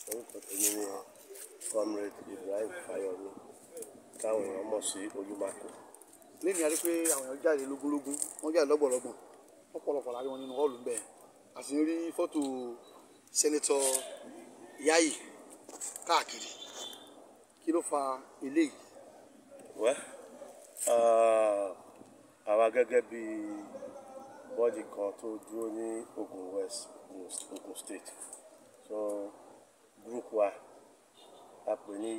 orúkọ tèmi ni comrade Ibrahim Fayomi táwọn èèyàn mọ̀ sí Olúmakò. lẹ́yìn a rí pé àwọn èèyàn jáde lógúnlógún wọ́n jáde lọ́gbọ̀lọ́gbọ̀n ọ̀pọ̀lọpọ̀ láàrin wọn nínú họ́ọ̀lù bẹ́ẹ̀ a sì ń rí fọ́tò sẹ́nitọ́ Yayi káàkiri kí ló fa eléyìí. àwa gẹ́gẹ́ bí bọ́dì kan tó dúró ní Ogun West Ogun State, so group wa a pè ní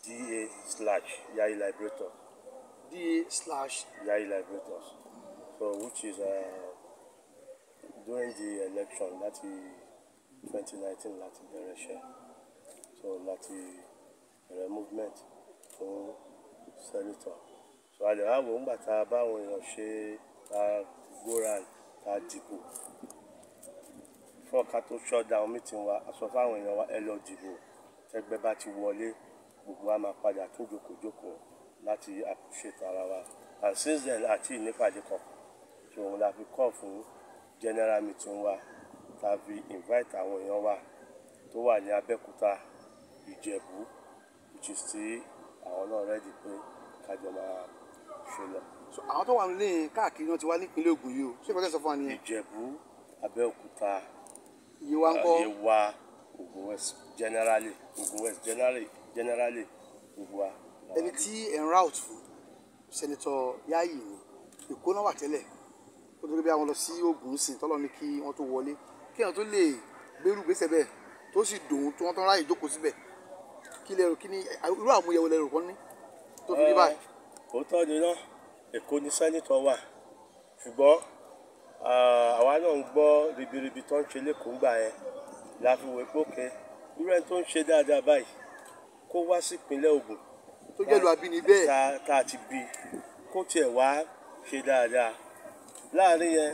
DA/Yayi Liberators. DA/Yayi Liberators, so which is during the election láti 2019 láti bẹ̀rẹ̀ iṣẹ́, so láti bẹ̀rẹ̀ movement fún senator. So a lè wá wò ńgbà tá a bá àwọn èèyàn ṣe ta gbóra ta dìbò fún ọ̀ka tó shut down meeting wa, a sọ fáwọn èèyàn wa ẹ lọ dìbò, tẹ́gbẹ́ bá ti wọlé gbogbo wa máa padà tún jókòó láti appreciate ara wa, and since then àti ìnípàdé kan so òun la fi call fún general meeting wa, ta fi invite àwọn èèyàn wa tó wà ní Abẹ́òkúta, Ìjẹ̀bú, which is tí àwọn náà ready pé kájọ máa ṣe lọ. so àwọn tó wà nílé káàkiri wọn ti wá nípínlẹ̀ Ògùn yìí o ṣé kò tẹ́ sọ fún wa nìyẹn. Ìjẹ̀bú, Abẹ́òkúta, Yewa ńkọ́, Yewa, Ogun West generally gbogbo wa. ẹni tí ẹ̀ ń route fún sẹ́nitọ́ Yayi ni Èkó náà wà tẹ́lẹ̀ kó tó bí àwọn lọ sí Ògùn sìn tọ́lọ́ ní kí wọ́n tó wọlé kí èèyàn tó lè gbérù gbèsè bẹ́ẹ̀ tó sì dòun tí wọ́n tó ráyè jókòó síbẹ̀ kí lẹ́rù kí ni irú àmúyẹ̀wò lẹ́rù kan ní tó fi rí báyìí. Òótọ́ ni náà Èkó ní sẹ́nitọ̀ wà, ṣùgbọ́n àwa náà ń gbọ́ ribiribi tó ń ṣe lẹ́kọ̀ọ́ ńgbà yẹn la fi wò pé òkè irú ẹni tó ń ṣe dáadáa báyìí kó wá sí ìpínlẹ̀ Ògùn tó jẹ́ lu abíní bẹ́ẹ̀ tá a ti bí kó tiẹ̀ wá ṣe dáadáa. Láàrin yẹn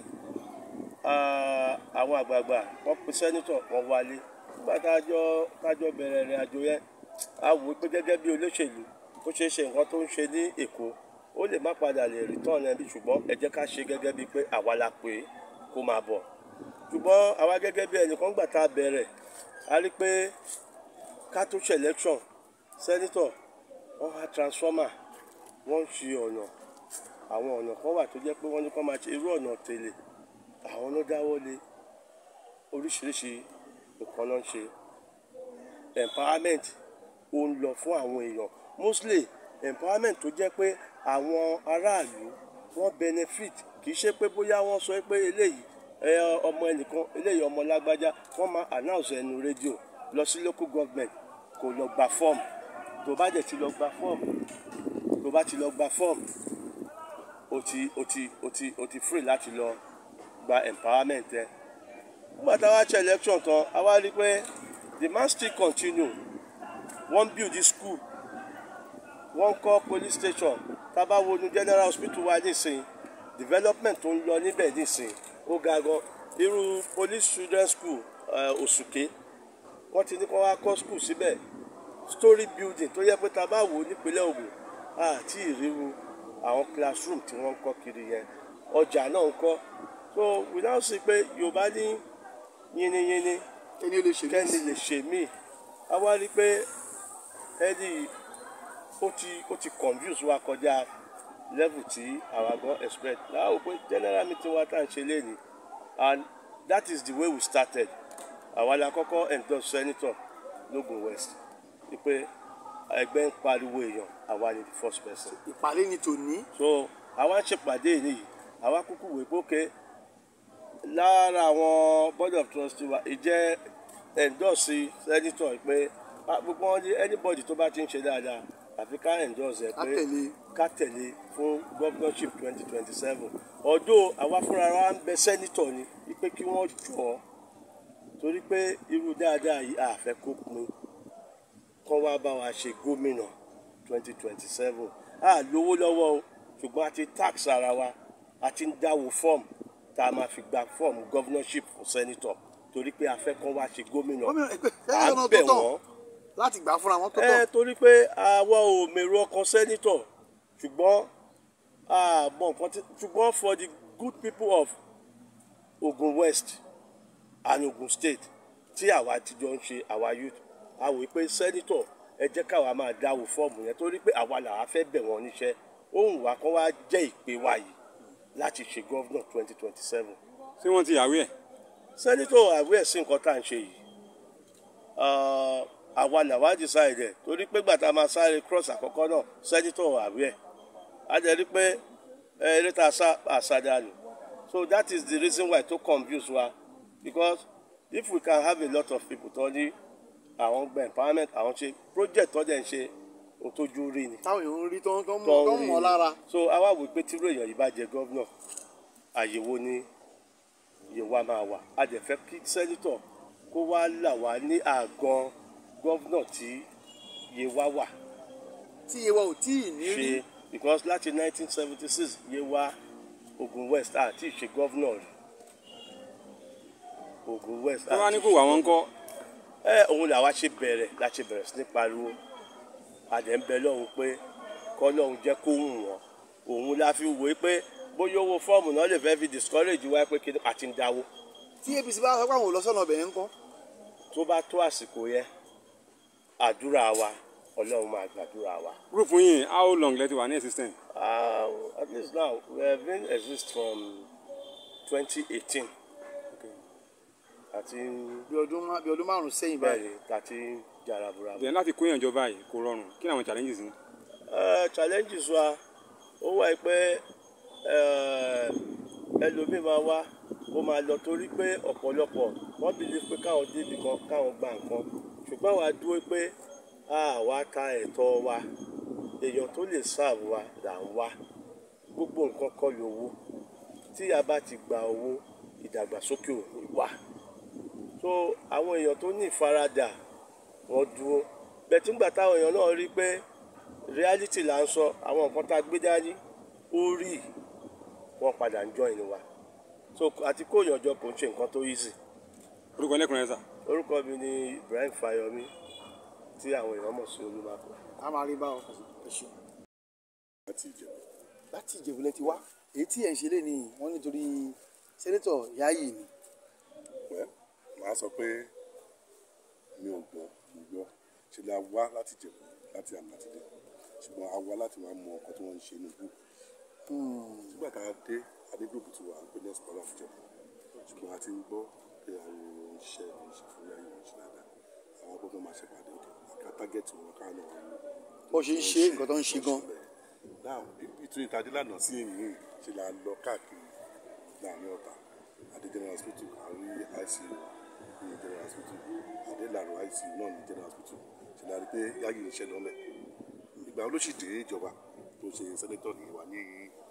àwọn àgbààgbà wọ́n pe sẹ́nitọ̀ wọ́n wálé nígbà tájọ́ bẹ̀rẹ̀ ìrìn àjò yẹn a wò pé gẹ́gẹ́ bí olóṣèlú ó ṣeé ṣe nǹkan tó ń ṣe ní Èkó ó lè má padà lè return ẹbí, ṣùgbọ́n ẹ jẹ́ ká ṣe gẹ́gẹ́ bíi pé àwa la pé kó máa bọ̀. Ṣùgbọ́n àwa gẹ́gẹ́ bí ẹnìkan gbà tá a bẹ̀rẹ̀ a rí pé ká tó ṣe election sẹ́nitọ̀ wọ́n wá transformer, wọ́n ń ṣe àwọn ọ̀nà kan wà tó jẹ́ pé wọ́n ní kó máa ṣe irú ọ̀nà tèlè, àwọn ló dáwọ́ lé oríṣiríṣi nǹkan náà ń ṣe. Empowerment ó ń lọ fún àwọn èèyàn, mostly empowerment tó jẹ́ pé àwọn aráàlú wọ́n benefit, kì í ṣe pé bóyá wọ́n sọ pé eléyìí ọmọ ẹnìkan eléyìí ọmọ lágbájá wọ́n máa announce ẹnu rédíò lọ sí local government kò lọ gba form, tó bá dẹ̀ ti lọ gba form o ti free láti lọ gba empowerment ẹ. Nígbà tá a wá ṣe election tán a wá rí pé the man still continue, wọ́n build the school, wọ́n kọ́ police station, tá a bá wo ní general hospital wa nísìnyí development tó ń lọ níbẹ̀ nísìnyí ó ga gan. Irú police children school Òsùké wọ́n ti ní kó wá kọ́ school síbẹ̀, story building tó yẹ pé tá a bá wò nípínlẹ̀ Ògùn àti ìrírú àwọn classroom tí wọ́n ń kọ́ kiri yẹn, ọjà náà ń kọ́. So we now see pé Yorùbá ní yínníyínní kẹ́ni lè ṣe mí, a wá rí pé ẹni ó ti confuse wa kọjá level tí àwa gan expect. Láwọn pé general meeting wa tá à ń ṣe lénìí, and that is the way we started. Àwa la kọ́kọ́ endorse senator l'Ogun West pé ẹgbẹ́ ń pariwo èèyàn, àwa ni the first person. ìpàdé ni tòní. So àwa ń ṣèpàdé nìyí, àwa kúkú wò pé òkè lára àwọn board of trustees wa ìjẹ́ endorse senator pé gbogbo wọn ní anybody tó bá ti ń ṣe dáadáa àfi ká endorse ẹ pé ká tẹ̀lé fún governorship 2027. Ọ̀dọ̀ àwa fúnra wa ń bẹ senator ni pé kí wọ́n jọ torí pé irú dáadáa yìí àfẹ́ kó pin kọ́ wá bá wa ṣe gómìnà 2027. Lówó lọ́wọ́ o, ṣùgbọ́n a ti tax ara wa, a ti ń dáwó fọ́ọ̀mù tá a máa fi gba fọ́ọ̀mù governorship fún senator torí pé a fẹ́ kọ́ wá ṣe gómìnà. À ń bẹ̀ wọ́n láti gbà fúnra wọn tó tọ́. Torí pé àwa ò mèrò ọkàn senator, ṣùgbọ́n ṣùgbọ́n for the good people of Ogun West and Ogun State tí àwa àtijọ́ ń ṣe àwa youth a wò pé sẹ́nitọ̀ ẹ jẹ́ káwa máa dáwọ́ fọ́ọ̀mù yẹn torí pé àwa làwa fẹ́ bẹ̀ wọ́n níṣẹ́ ohun wa kan wá jẹ́ ìpè wa yìí láti ṣe gọ́vnọ̀ 2027. ṣé wọ́n ti àwé ẹ̀. sẹ́nitọ̀ àwé ẹ̀ sí nǹkan tá à ń ṣe yìí àwa làwa decide torí pé gbàtà máa sáré cross àkọ́kọ́ náà sẹ́nitọ̀ àwé ẹ̀ a jẹ́ rí pé eré tá a sá dànù so that is the reason why to confuse wa because if we can have a lot of people tó ní àwọn gba empowerment àwọn ṣe project tó dẹ̀ ń ṣe òtójú rí ni. táwọn èèyàn ń rí tó ń mọ̀ lára. so àwa wò pé tírú èèyàn yìí bá jẹ gọ́vnọ̀ àyèwò ni Yewa máa wà a dẹ̀ fẹ́ kí sẹ́nitọ̀ kó wá là wá ní àgàn gọ́vnọ̀ tí Yewa wà. tí Yewa ò tí ì ní rí. because láti 1976 Yewa Ogun West àti ìṣe gọ́vnọ̀ rí Ogun West. wọ́n wá ní kó wà wọ́n kọ́. òun làwa ṣe bẹ̀rẹ̀ láti bẹ̀rẹ̀ sí ní pariwo àdẹ̀ ń bẹ lọ́hùn pé kọ́ lọ́hùn jẹ́ kó hùn wọ́n òun la fi wò pé bóyá owó fọ́ọ̀mù náà lè fẹ́ fi discourage wá pé kí àti ń dáwó. tí APC bá sọ pé àwọn ò lọ sọ́nà ọbẹ̀ yẹn ń kọ́. tó bá tó àsìkò yẹn àdúrà wa Ọlọ́run máa gbàdúrà wa. group yín how long lẹ ti wà ní existence. At least now we have been exist from 2018. àti bí ọdún márùn sẹ́yìn báyìí. tàti jarabura. bẹ́ẹ̀ láti kó ìyànjọ báyìí kò rọrùn kí ni àwọn challenges ni. challenges wa ó wà pé ẹlòmíì máa wá ó máa lọ torí pé ọ̀pọ̀lọpọ̀ wọ́n believe pé káwọn débi kan káwọn gba nǹkan ṣùgbọ́n àwa dúró pé àwa ta ẹ̀tọ́ wa èèyàn tó lè serve wa là ń wá gbogbo nǹkan kọ́ lówó tí a bá ti gba owó ìdàgbàsókè ò ní wá so àwọn èèyàn tó ní ìfaradà wọ́n dúró bẹ́ẹ̀ tí ń gbà táwọn èèyàn náà rí pé reality là ń sọ àwọn nǹkan tá a gbé dání ó rí wọ́n padà ń join wa so àti kó ìyànjọ kò ń ṣe nǹkan tó easy. orúkọ ẹlẹ́kùnrin sà. orúkọ mi ni Ibrahim Fayomi tí àwọn èèyàn mọ̀ sí Olúmapò. a máa rí báwọn ẹ ṣe. láti Ìjẹ̀bú lẹ ti wá èyí tí ẹ̀ ń ṣe lé ní wọ́n nítorí sẹ́nẹ́tọ̀ Yayi ni. màá sọ pé mi ò gbọ́ ṣe la wá láti Ìjẹ̀bú láti àmàtìdé ṣùgbọ́n a wá láti máa mọ ọkọ tí wọ́n ń ṣe ní gúrùpù. nígbà tá a dé adégúrùpù ti wà pé next power of Ìjẹ̀bú ṣùgbọ́n a ti ń gbọ́ pé àwọn iṣẹ́ fún Yayi ìṣẹ́ dáadáa àwọn gbọ́dọ̀ máa ṣe pàdé òkè àká tágẹ́tì wọn káwọn náà wọ́n. bó ṣe ń ṣe nǹkan tó ń ṣe gan. náà ìtúni tàdé lánàá sí èmi ṣe la lọ káàkiri láàrin Ọ̀tà adé general hospital àrí ICU ní general hospital adé làrọ̀ ICU náà ní general hospital ṣe la rí pé Yayi ń ṣe lọ́mẹ̀ ìgbà olóṣìdè ìjọba tó ṣe sẹ́nẹ́tọ̀ ní wà ní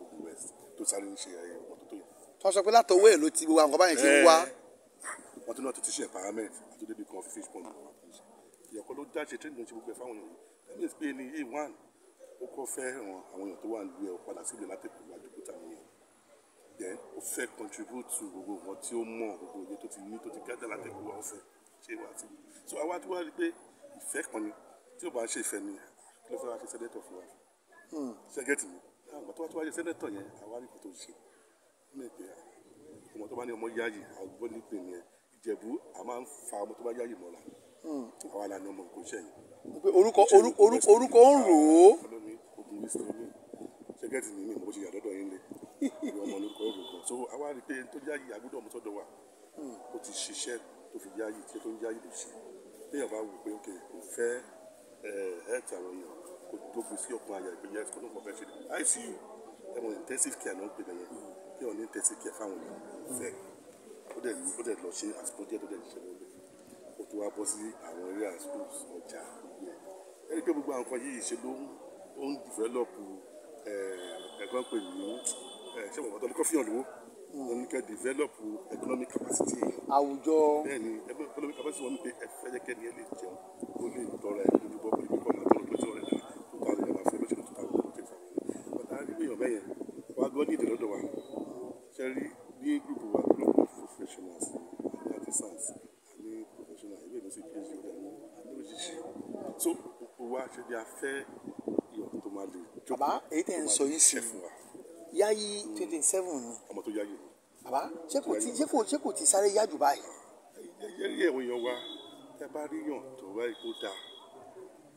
Ogun West tó sáré ń ṣe ọmọ tó yẹ. tó sọ pé látọwọ́ ẹ̀ ló ti gbogbo àwọn báyìí ṣe ń wá. wọ́n tún náà tó ti ṣe empowerment àti débi kan fish pond ìyàkọ́ ló dáṣe training ló ń ṣe gbogbo ẹ̀ fáwọn èèyàn that means pé ní A1 ó kọ́ fẹ́ ràn àwọn èèyàn tó wà nílùú ẹ̀ padà sílẹ̀ látẹ̀kọ̀ wájú kó tà nìyẹn then ó fẹ́ contribute to gbogbo nǹkan tí ó mọ̀ gbogbo òye tó ti ní tó ti gádà látẹ̀kọ̀ wá ó fẹ́ ṣe wá sí so àwa tí wọ́n rí pé ìfẹ́ kan ni tí ó bá ń ṣe ìfẹ́ ni kí ló fẹ́ wá ṣe sẹ́nẹ́tọ̀ fún wa ṣẹ́gẹ́tì mi àwọn tó wá tó wá ṣe sẹ́nẹ́tọ̀ yẹn àwa ní kò tó ṣe ní ìpè ọmọ tó bá ní ọmọ Yayi àgbọ̀ nípìn yẹn Ìjẹ̀bú a máa ń fa ọmọ tó bá Yayi mọ́ra àwa la ní ọmọ nǹkan iṣẹ́ yìí. orúkọ ń rò ó. Ogun West ní ṣẹ́gẹ́tì mi ní ìmọ̀ bó ṣe yà dọ́dọ̀ yín lé ìwé ọmọ lórúkọ èrò kan so àwa rí i pé tó Yayi àgbọ̀dọ̀ ọmọ sọ́dọ̀ wa ó ti ṣiṣẹ́ tó fi Yayi tí tó ń Yayi lè ṣe téèyàn bá wù pé ok kò fẹ́ health àwọn èèyàn kò tó gbé sí ọkùnrin àyà ìgbéyà ẹ̀sìn kan tó kọ̀ fẹ́ ṣe ICU ẹ̀wọ̀n intensive care náà ń pè bẹ́yẹn kí wọ́n ní intensive care fáwọn èèyàn fẹ́ ó dẹ̀ lọ ṣe àsìkò díẹ̀ tó dẹ̀ ṣiṣẹ́ lọ́lẹ̀ ó tó wá bọ́ sí àwọn area schools ọjà gbogbo ẹ̀ ẹni pé gbogbo àwọn nǹkan yìí ṣe ló ń develop ẹ̀gbọ́n pè ní ṣé wọ́n tọ́ ní kọ́ fihàn lówó wọ́n ní kẹ́ develop economic capacity àwùjọ. bẹ́ẹ̀ ni economic capacity wọn ní pé ẹ fẹ́ jẹ́ kẹ́ni ẹ lè jẹun ó lè tọrọ ẹ lójú bọ́ pé kọ́ máa tọrọ lójú ọ̀rẹ́ náà 2,000 máa fẹ́ lóṣèlú 2,000 fún mi bàtà rí èèyàn bẹ́yẹn wá gbọ́ ní ìdè lọ́dọ̀ wa ṣe rí ní gúrùpù wa group of professionals ní artisans ní professional ìwé ìlú sí phd rẹ̀ ní òṣìṣẹ́ so gbogbo wa ṣe ni a fẹ́ ìyọ̀ tó máa lè jókòó. bàbá èyí tẹ̀ ń sọ yìí sí Yayi 27 ni. ọmọ tó Yayi. bàbá ṣé kò ti sáré yájú báyìí. ṣé rí ẹ̀wọ̀n èèyàn wa tẹ́ bá rí yàn tó wá ipò dáa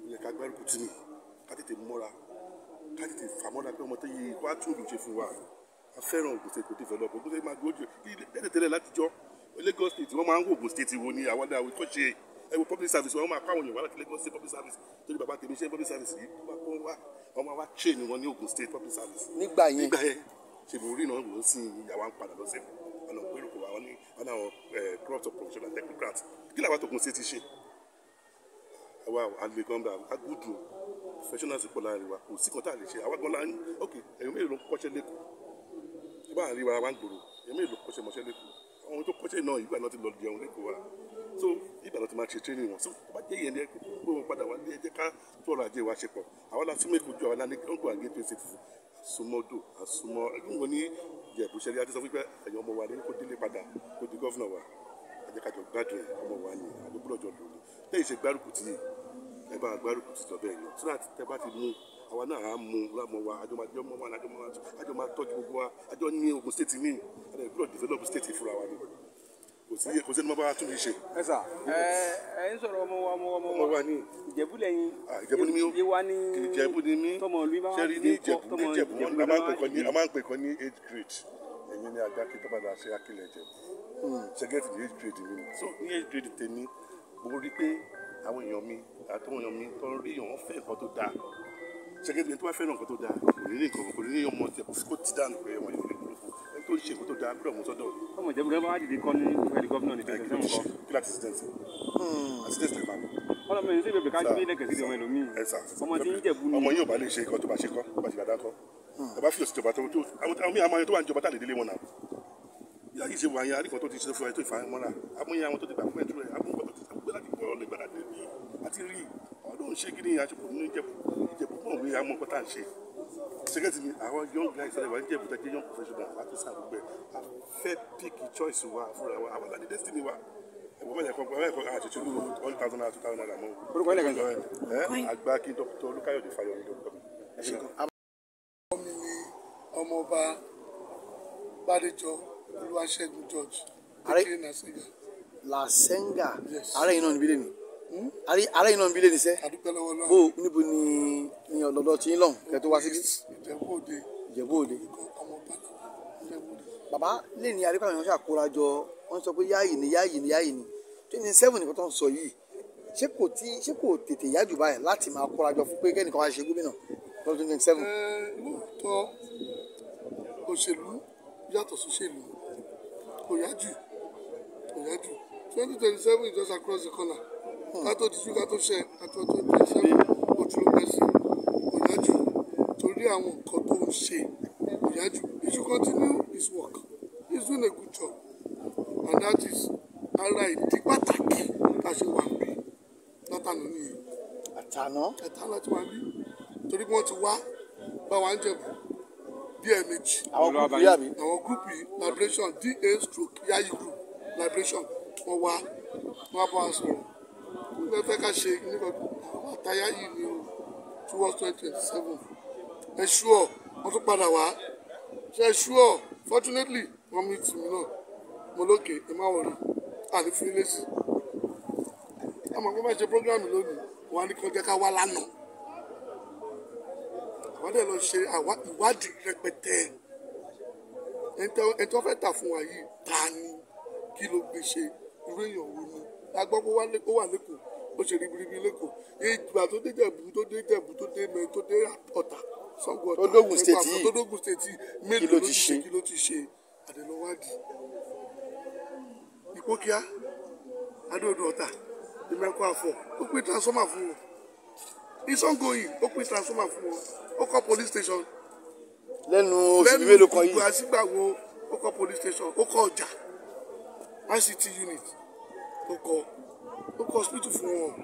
ó yẹ ká gbárùkù tì ní ká tètè mọ́ra ká tètè fà mọ́ra pé ọmọ tó yẹ wá tún òbí ṣe fún wa a fẹ́ràn Ogun State kò develop Ogun State máa gbójú tẹ́lẹ̀ látijọ́ Lagos State wọ́n máa ń wo Ogun State wo ni àwọn àwọn ìkọ́ṣe ẹ̀wọ̀ public service wọ́n máa kọ́ àwọn èèyàn wá láti Lagos State public service torí bàbá tèmi ṣe public service yìí wọ́n máa wá train wọn ní Ogun State public service. nígbà yẹn ṣe lórí náà ló ń sin ìyàwó à ń padà lọ́sẹ̀ ọ̀nà òpérùkù àwọn ní àwọn crops of professional technocrats kí làwọn tó Ogun State ṣe àwa àlè gan bá agúdù professionals pọ̀ láàrin wa kò sí kan tá a lè ṣe àwa gan láàrin ok èèyàn mélòó ló ń kọ́ṣẹ́ lẹ́kọ̀ọ́ tí bá àárín wa wá ń gbòòrò èèyàn mélòó ló kọ́ṣẹ́ mọṣẹ́ lẹ́kọ̀ọ́ àwọn tó kọ́ṣẹ́ náà ìgbà náà ti lọ jẹun lẹ́kọ̀ọ́ wa so ìgbà náà ti máa ṣe training wọn so tó bá jẹ́ ìyẹn ní ẹgbẹ́ gbogbo wọn padà wá ní ẹ jẹ́ ká tó ọrọ̀ ajé wa ṣe pọ̀ àwọn lásìmọ̀ èkó ju àwọn lánàá gbọ̀ngàn àgé tó ṣe fún àsomọ́dò àsomọ́ ẹgbẹ́ ní ìjẹ̀bù ṣẹlẹ̀ àti sọ fún pé ẹ̀yàn ọmọ wa ní kó délé padà kó di gọ́fìnà wa ẹ jẹ́ ká jọ gbádùn ọmọ wa ní àdókòlò jọ lòlù lẹ́yìn ṣe gbárùkù tì ẹ bá gbárùkù tì jọ bẹ́ẹ̀ lọ tí wọ́n tẹ bá ti mú àwa náà á mú lámọ wa àjọ máa tọ́jú gbogbo wa àjọ ní Ogun State ní àdókòlò develop state fúnra wa ní kò sí ẹni máa bá tún lè ṣe. ẹ sà ẹ ń sọ̀rọ̀ ọmọ wa ní Ìjẹ̀bú lẹ́yìn Ìjẹ̀bú ni mí ó Ìjẹ̀bú ni mí tọmọ ìlú bá wà ṣẹ́rí ní Ìjẹ̀bú a máa ń pè kọ́ ní 8th grade ẹ̀yin ní àgbà kí tọ́ba ṣe akílẹ̀ Ìjẹ̀bú ṣẹ́gẹ́tì ní 8th grade mi so ní 8th grade tèmi mo rí pé àwọn èèyàn mi àtàwọn èèyàn mi tó ń rí èèyàn fẹ́ nǹkan tó dáa ṣẹ́gẹ́tì ní tó bá fẹ́ràn nǹkan tó dáa kò ní ọmọ tí kò ti dánu pé ọmọ yìí tó ń ṣe nǹkan tó dáa gbọ́dọ̀ mú sọ́dọ̀. ọmọ Ìjẹ̀bú rẹ bá wá dìde kọ́ ní ìfẹ́ gọ́fìnà ní tẹ̀sán kọ́. kí láti assistant lè máa lọ. ọlọmọ yìí ń sèbè ká gbé lẹ́kẹ̀ẹ́ sí ọmọ ẹlòmíì ọmọ tí ń Jẹ̀bú ni. ọmọ yìí ò bá lè ṣe nǹkan tó bá ṣe kọ́ tó bá ti dáadáa kọ́ ẹ bá fi òsì jọba tó àwọn míì àmọ́ ẹni tó wà ní ìjọba tá lè délé wọn náà yíyá yìí ṣe wà yẹn àríkàn tó ti ṣe fún ẹ tó ìfà mọ́ra àmúyẹ àwọn tó ti gbà fún ẹ̀tú rẹ̀ àmúgbà tó ti gbé láti gbọ́ lè gbàdá dé àti rí ọdún ṣé kí ni àṣepọ̀ nínú Ìjẹ̀bú náà wí àmọ́ nǹkan tá à ń ṣe ṣẹ́gẹ́tì mi àwọn young guys ṣẹlẹ̀ wà ní Ìjẹ̀bú tẹ́jẹ́ young professional láti sàgbẹ́ a fẹ́ pick choice wa fúnra wa àwọn àti destiny wa ẹ̀wọ̀n mẹ́lẹ̀kọ́ àṣetí lu 1,000 naira 2,000 naira mọ́ orúkọ ilẹ̀ kan àgbà kí Dr. Olúkáyọ̀dé Fáyọ̀mí dr. ọmọọba Bádéjọ Olúwaṣẹ́gun George kékeré Làsẹ́ngà ara yìí náà níbí lè ní ara yìí náà níbí lè ní sẹ́ bó níbo ni ọ̀dọ̀dọ̀ tí ń lọ̀hún kẹ́ tó wá síbí. Ìjẹ̀bú Òde bàbá lè ní arípa àwọn ṣàkóra jọ wọ́n sọ pé Yayi ni 27 nìkan tó ń sọ yìí ṣé kò tètè yá jù báyìí láti máa kóra jọ fún pé kẹ́nìkan wá ṣe gómìnà lọ́dún 27. lóòótọ́ òṣèlú yàtọ̀ sóṣèlú kò yá jù 2027 is just across the corner kátó díjú kátó ṣe àti 2027 ojúlówó ẹ̀sìn kò yá jù torí àwọn nǹkan tó ń ṣe kò yá jù he should continue his work he is doing a good job and that is ara ìdí pàtàkì tá a ṣe wà bí látànà nìyí. àtànà tí wà bí torí wọ́n ti wá bá wa ń Jẹ̀bú bí ẹ̀ẹ̀mejì. àwọn gúrúùpù yà mí. àwọn gúrúùpù yìí liberation DA/Yayi group liberation wọ́n wá bá wa sọ̀rọ̀ nígbà fẹ́ ká ṣe nígbà àwọn àtàyà yìí ni o towards 2027 ẹ ṣúọ̀ wọ́n tún padà wá ṣe ẹ ṣúọ̀ fortunately wọ́n mi tì mí náà mo lókè ẹ má wọrí àní fún ilé sí àmọ́ pé má ṣe programme lónìí wọ́n á ní kí wọ́n jẹ́ ká wá lánàá àwọn dẹ̀ lọ ṣe ìwádìí rẹpẹtẹ ẹni tó fẹ́ tà fún wa yìí ta ni kí ló gbé ṣe irú èèyàn wo ni a gbọ́ pé ó wà lẹ́kọ̀ọ́ ó ṣe ribiribi lẹ́kọ̀ọ́ ìgbà tó dé Jẹ̀bú tó dé mẹ́rin tó dé Ọ̀tà Ṣàngó Ọ̀tà tó dógùn state yìí mélòó kí ló ti ṣe àdèlọ́wádìí Ìpókíà Adó-Odò Ọ̀tà ìmẹ̀kọ àfọ̀ ó pín transformer fún wọn Ìṣàngó yìí ó pín transformer fún wọn ó kọ́ police station lẹ́nu oṣù mélòó kan yìí ìgbà sígbàwo ó kọ́ police station ó kọ́ ọjà ICT unit ó kọ́ hospital fún wọn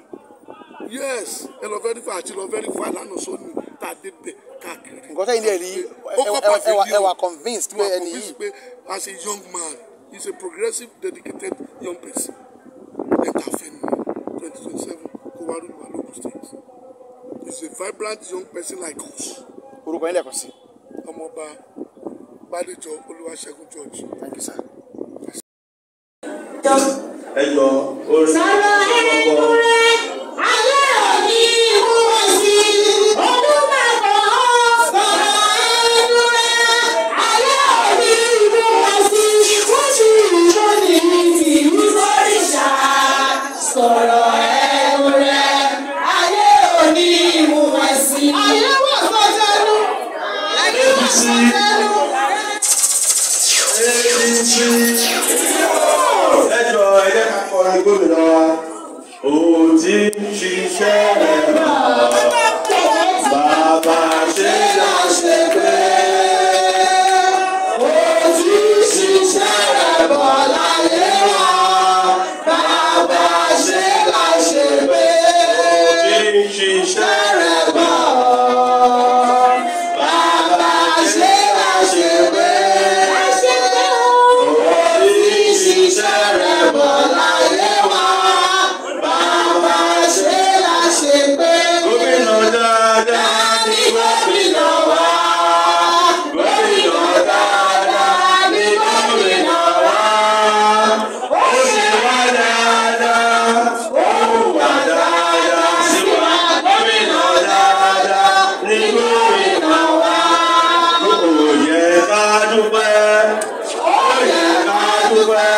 yes ẹ lọ verify àti lọ verify lánàá sóni tá a dé bẹ̀ káàkiri. nǹkan tẹ́yìn dẹ̀ rí ẹ wà convinced pé ẹni yìí. as a young man he is a progressive dedicated young person ẹ̀ta fẹ́ni 2027 kó wá lórí wa lókun state he is a vibrant young person like us. orúkọ yín lẹ́kọ̀ọ́ sí. ọmọọba Bádéjọ Olúwaṣẹ́gun George. Thank you, sir. ẹjọ́ orí sọ̀rọ̀ ẹnu rẹ̀ ayé òní mú wọn sí olùmọ̀kọ́ sọ̀rọ̀ ẹnu rẹ̀ ayé òní mú wọn sí wọ́n sì lónìí tí ìwúsọ̀rìṣà sọ̀rọ̀ ẹnu rẹ̀ ayé òní mú wọn sí. ayé wọ̀ sọ́jọ́nu ayé wọ̀ sọ́jọ́nu. ẹjọ́ ẹ̀yẹ́ ká kọrin gómìnà wa ó ti ń ṣiṣẹ́ rẹ̀ bọ̀ bàbá ṣe láṣẹ pé ó ti ń ṣiṣẹ́ rẹ̀ bọ̀ láyé wa bàbá ṣe láṣẹ pé ó ti ń ṣiṣẹ́ rẹ̀ bọ̀ bàbá ṣe láṣẹ pé ṣiṣẹ́ rẹ̀ bọ̀ láyé wa bàbá ṣe láṣẹ pé gómìnà dáadáa ní gómìnà wa gómìnà dáadáa ní gómìnà wa ó ṣe wá dáadáa ó hùwà dáadáa sí wa gómìnà dáadáa ní gómìnà wa ó yẹ ká dúpẹ́ ó yẹ ká dúpẹ́.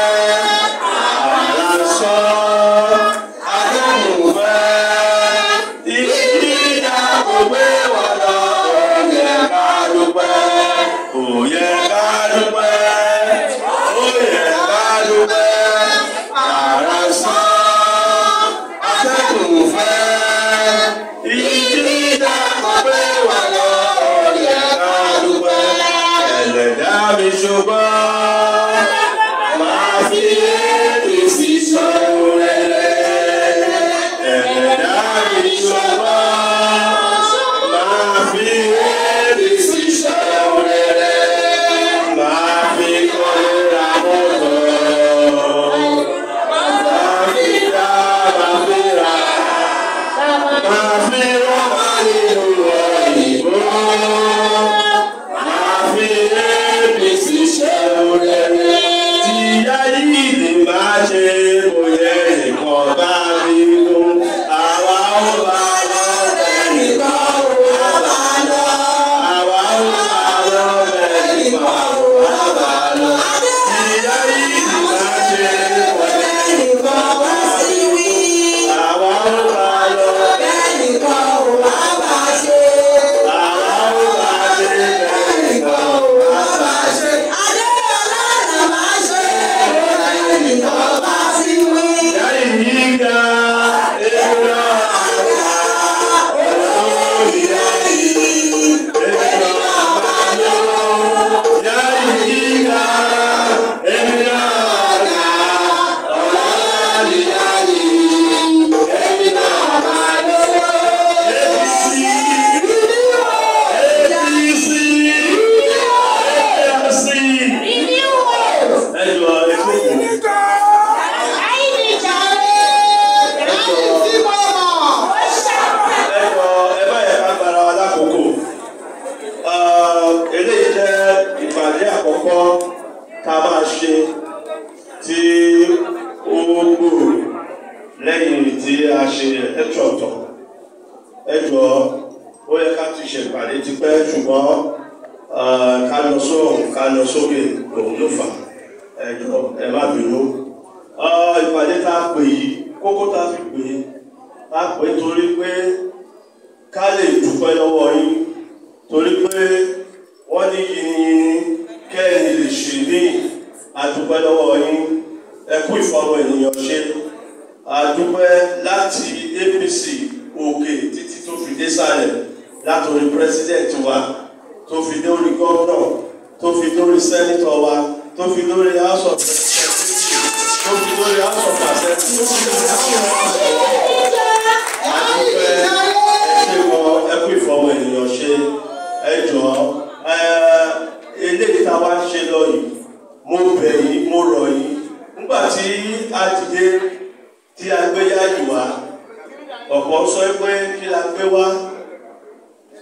ọ̀pọ̀ sọ pé kí la gbé wá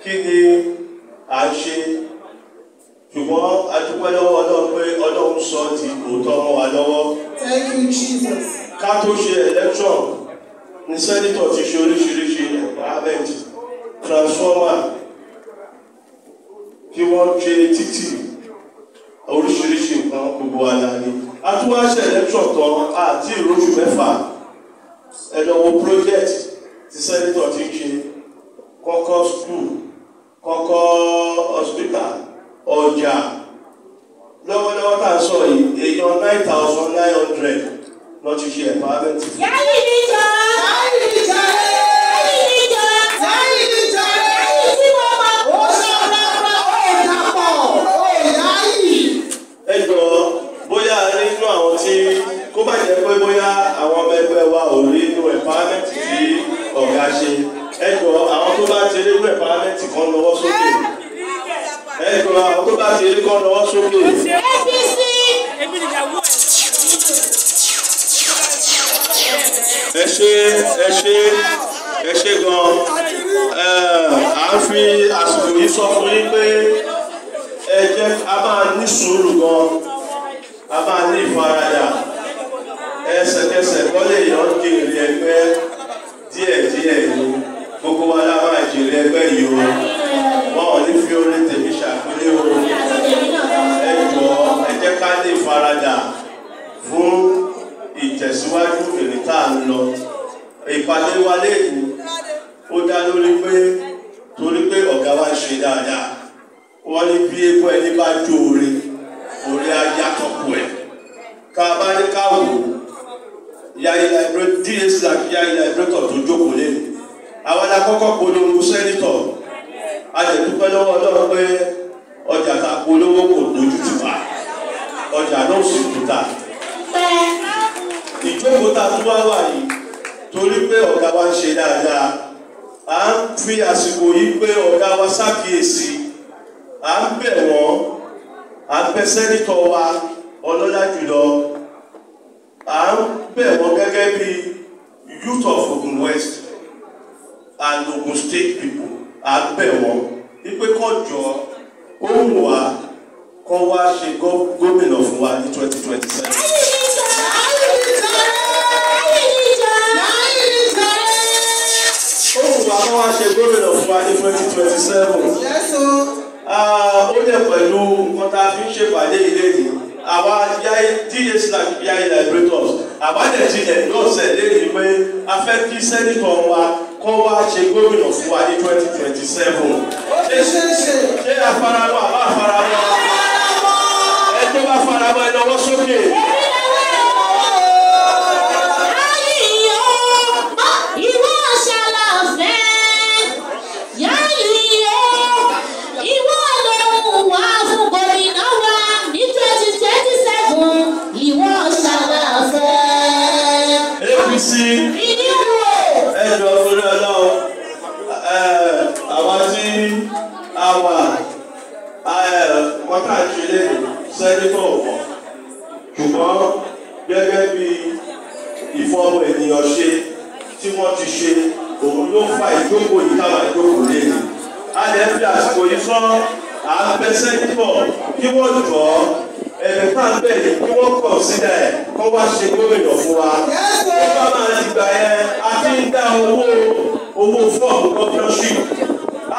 kí ni à ń ṣe ṣùgbọ́n a dúpẹ́ lọ́wọ́ Ọlọ́run pé Ọlọ́run sọ ti òótọ́ mọ́ wa lọ́wọ́. Thank you, Jesus. ká tó ṣe election ní sẹ́nitọ̀ ti ṣe oríṣiríṣi empowerment transformer kí wọ́n ṣe títì oríṣiríṣi nǹkan gbogbo àlàyé àtúwáṣe election tán àti ìróṣù mẹ́fà ẹ̀dọ̀wọ̀ project ti sẹ́nitọ̀ ti ṣe kọ́kọ́ school kọ́kọ́ hospital ọjà lọ́wọ́lọ́wọ́ tá a sọ yìí èèyàn 9,900 lọ ti ṣe empowerment. Yayi níjọ. Yayi níjọ. Yayi níjọ. Yayi níjọ. Yayi tí mo máa kó sọ̀rọ̀ ó dàpọ̀ ó Yayi. Ẹ jọ̀ọ́ bóyá nínú àwọn tí kó bá jẹ́ pé bóyá àwọn ọmọ ẹgbẹ́ wa ò rí inú empowerment tí ọ̀gá ṣe ẹ jọ̀ọ́ àwọn tó bá ti rí inú empowerment kan lọ́wọ́ sókè ẹ jọ̀ọ́ àwọn tó bá ti rí kan lọ́wọ́ sókè. ẹ ṣé gan à ń fi àsìkò yìí sọ fún yín pé ẹ jẹ́ a máa ní sùúrù gan a máa ní ìfaradà ẹsẹ̀kẹsẹ̀ kọ́lé èèyàn jèrè ẹgbẹ́ díẹ̀díẹ̀ ni gbogbo wa la máa jèrè ẹgbẹ́ yìí o wọn ò ní fi orin tèmi ṣàpínlẹ̀ o ẹ jọ̀ọ́ ẹ jẹ́ ká ní ìfaradà fún ìtẹ̀síwájú èrè tá à ń lọ ìpàdé wa lẹ́yìn ó dá lórí pé torí pé ọ̀gá wa ń ṣe dáadáa wọ́n ní bí epo ẹni bá jó orí ajá tọ́kù ẹ̀ ká bá ní ká wò Yayi Liberators ds like Yayi Liberators tó jókòó lẹ́nu àwọn akọ́kọ́ polongo sẹ́nitọ̀ a lè dúpẹ́ lọ́wọ́ Ọlọ́run pé ọjà tá a polówó kò dojú ti wá ọjà náà sì kúta ìjókòó tá a tún wá wà yìí torí pé ọ̀gá wa ń ṣe dáadáa à ń fi àsìkò yìí pé ọ̀gá wa ṣàkíyèsí à ń bẹ̀ wọ́n à ń bẹ̀ sẹ́nitọ̀ wa ọlọ́lá jùlọ à ń bẹ̀ wọ́n gẹ́gẹ́ bí youth of Ogun West and Ogun State people à ń bẹ̀ wọ́n wípé kọjọ ohun wa kọ́ wá ṣe gómìnà fún wa ní 2027. Ohun wa kọ́ wá ṣe gómìnà fún wa ní 2027. Ó dẹ̀ pẹ̀lú nǹkan tá a fi ń ṣèpàdé ilé yìí àwa ds like Yayi Liberators àwa dẹ̀ ti endorse lẹ́yìn pé a fẹ́ kí sẹ́nitọ̀ wa kọ́ wá ṣe gómìnà fún wa ní 2027. Ṣé àfaramọ́ àbá àfaramọ́ ẹ tó bá faramọ́ ẹ lọ́wọ́ sókè. Ẹjọ́ orí ọlọ́run àwọn tí a wà wọ́n kà ń ṣe lẹ́nu sẹ́nitọ̀ ọ̀pọ̀ ṣùgbọ́n gẹ́gẹ́ bí ìfọwọ́ ènìyàn ṣe tí wọ́n ti ṣe òun ló fa ìjókòó yìí táwọn ìjókòó lẹ́nu. A lè fi àsìkò yìí sọ à ń bẹ sẹ́nitọ̀ kí wọ́n jọ ẹ̀rẹ̀ tá ń bẹ̀rẹ̀ kí wọ́n kọ̀ sílẹ̀ kọ́ wá ṣe gómìnà fún wa. Ó bá máa ti gbà yẹn a ti ń dá owó fọ́ọ̀mù governorship.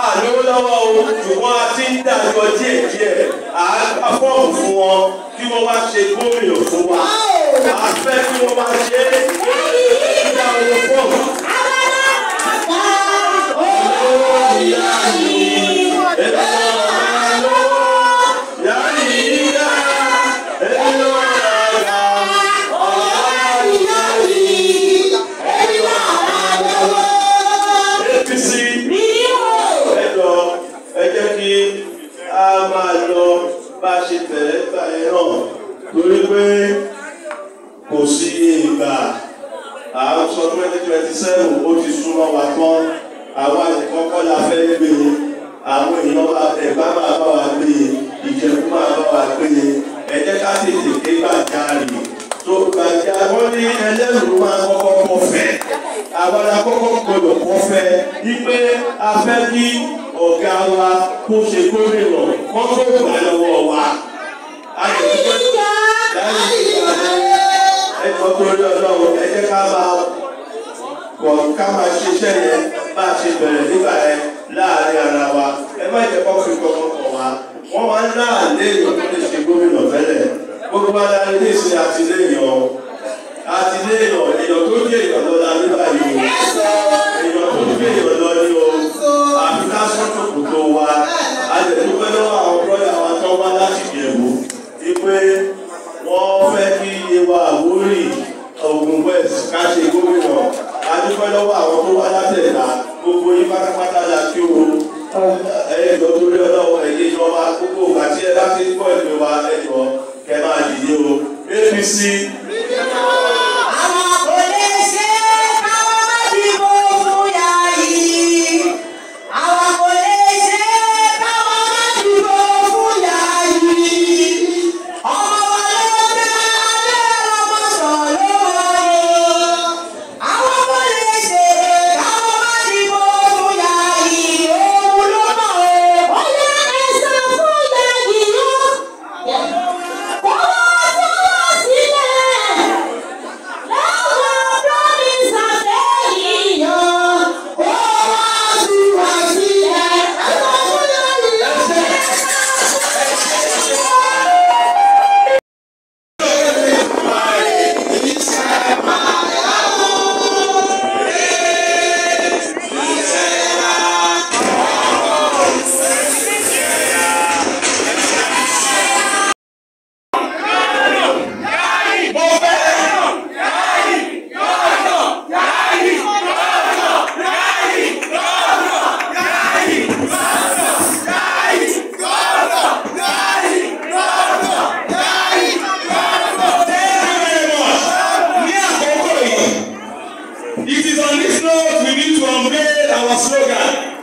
A lówó lọ́wọ́ o ṣùgbọ́n a ti ń dá àjọ díẹ̀díẹ̀ à ń gbà fọ́ọ̀mù fún wọn kí wọ́n wá ṣe gómìnà fún wa. A fẹ́ kí wọ́n máa ṣe é dá owó fọ́ọ̀mù. Torí pé kò sí ìgbà àásọ 2027 ó ti súnmọ́ wa tán àwa nìkan kọ́ la fẹ́ gbé àwọn èèyàn Ẹ̀gbá máa bá wa gbé Ìjẹ̀bú máa bá wa gbé ẹ jẹ́ ká tètè ké gbàjarì tó gbàjà wọ́n ní ẹlẹ́rù máa kọ́kọ́ kọfẹ́ àwọn akọ́kọ́ gbọdọ̀ kọfẹ́ wípé a fẹ́ kí ọ̀gá wa kó ṣe gómìnà kọ́ tó gbà lọ́wọ́ wa. ẹjọ́ torí Ọlọ́run ẹ jẹ́ ká máa ṣiṣẹ́ yẹn bá a ṣe bẹ̀rẹ̀ nígbà yẹn láàrin ara wa ẹ má jẹ́ kó fi kọ́kọ́ kọ̀ wá wọ́n máa ń ná àlẹ́ èèyàn tó lè ṣe gómìnà tẹ́lẹ̀ gbogbo wa la ní ìsìn àtìlẹ́yìn èèyàn tó jẹ́ èèyàn lọ́la nígbà yìí èèyàn tó jẹ́ èèyàn lọ ní o àfi ká sọ́tò kò tó wa a lè dúpẹ́ lọ́wọ́ àwọn bọ́dà wa tó wá láti Ìjẹ̀bú wípé wọ́n fẹ́ kí Yewa Àwórì Ogun West ká ṣe gómìnà a dúpẹ́ lọ́wọ́ àwọn tó wá látẹ̀dá gbogbo yín pátápátá la kí o ẹ̀yẹ́dọ̀ torí Ọlọ́run ẹ̀yẹ́ ìjọba gbogbo ìgbà tí ẹ bá ti gbọ́ ìpè wa ẹ̀jọ̀ kẹ́ máa dìde o APC. Àwọn kò lè ṣe káwọn má dìbò fún Yayi. Àwọn kò lè ṣe káwọn má dìbò fún Yayi. Ọmọ wa ló dé adé ọmọ sọ̀rọ̀ wọlé. Àwọn kò lè ṣe káwọn má dìbò fún Yayi. Òun ló mọ̀ ọ́. Ó yẹ ẹ̀sán fún Yayi yó. It is on this note we need to unveil our slogan.